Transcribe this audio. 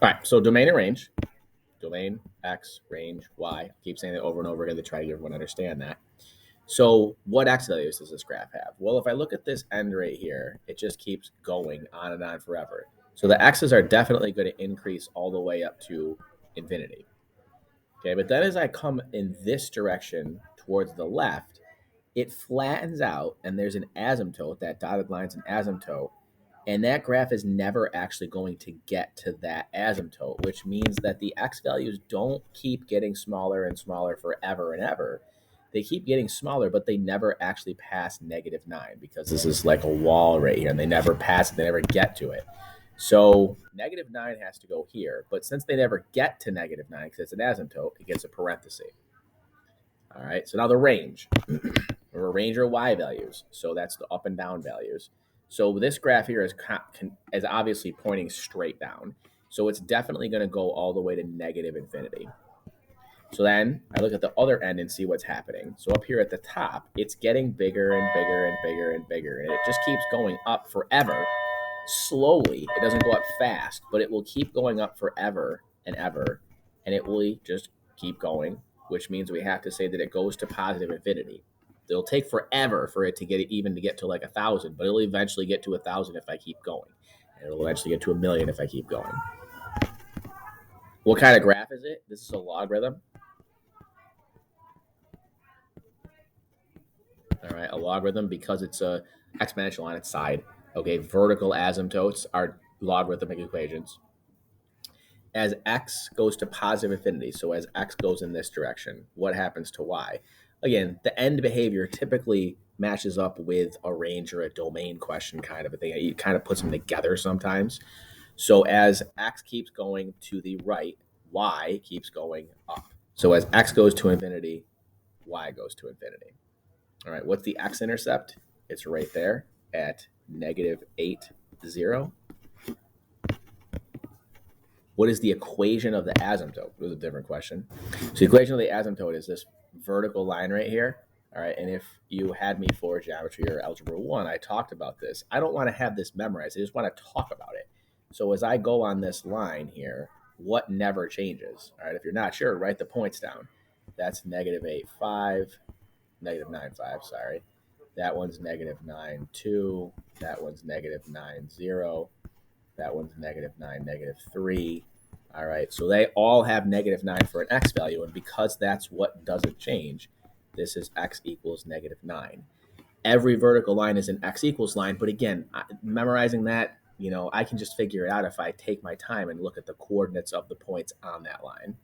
All right, so domain and range. Domain, X, range, Y. I keep saying that over and over again to try to get everyone to understand that. So what X values does this graph have? Well, if I look at this end right here, it just keeps going on and on forever. So the X's are definitely going to increase all the way up to infinity. Okay, but then as I come in this direction towards the left, it flattens out and there's an asymptote, that dotted line's an asymptote, and that graph is never actually going to get to that asymptote, which means that the X values don't keep getting smaller and smaller forever and ever. They keep getting smaller, but they never actually pass -9 because this is like a wall right here and they never pass it, they never get to it. So -9 has to go here, but since they never get to -9 because it's an asymptote, it gets a parenthesis. All right, so now the range. Or range or y values. So that's the up and down values. So this graph here is obviously pointing straight down. So it's definitely going to go all the way to negative infinity. So then I look at the other end and see what's happening. So up here at the top, it's getting bigger and bigger and bigger and bigger. And it just keeps going up forever. Slowly. It doesn't go up fast, but it will keep going up forever and ever. And it will just keep going, which means we have to say that it goes to positive infinity. It'll take forever for it to get to like 1,000, but it'll eventually get to 1,000 if I keep going. And it'll eventually get to 1,000,000 if I keep going. What kind of graph is it? This is a logarithm. All right, a logarithm because it's a exponential on its side. Okay, vertical asymptotes are logarithmic equations. As x goes to positive infinity, so as x goes in this direction, what happens to y? Again, the end behavior typically matches up with a range or a domain question kind of a thing. It kind of puts them together sometimes. So as x keeps going to the right, y keeps going up. So as x goes to infinity, y goes to infinity. All right, what's the x-intercept? It's right there at -8, 0. What is the equation of the asymptote? It was a different question. So the equation of the asymptote is this vertical line right here. All right, and if you had me for geometry or algebra 1, I talked about this. I don't want to have this memorized. I just want to talk about it. So as I go on this line here, what never changes? All right, if you're not sure, write the points down. That's -8,5, -9,5, sorry. That one's -9,2. That one's -9,0. That one's -9, -3. All right, so they all have -9 for an x value, and because that's what doesn't change, this is x equals -9. Every vertical line is an x equals line, but again, memorizing that, I can just figure it out if I take my time and look at the coordinates of the points on that line.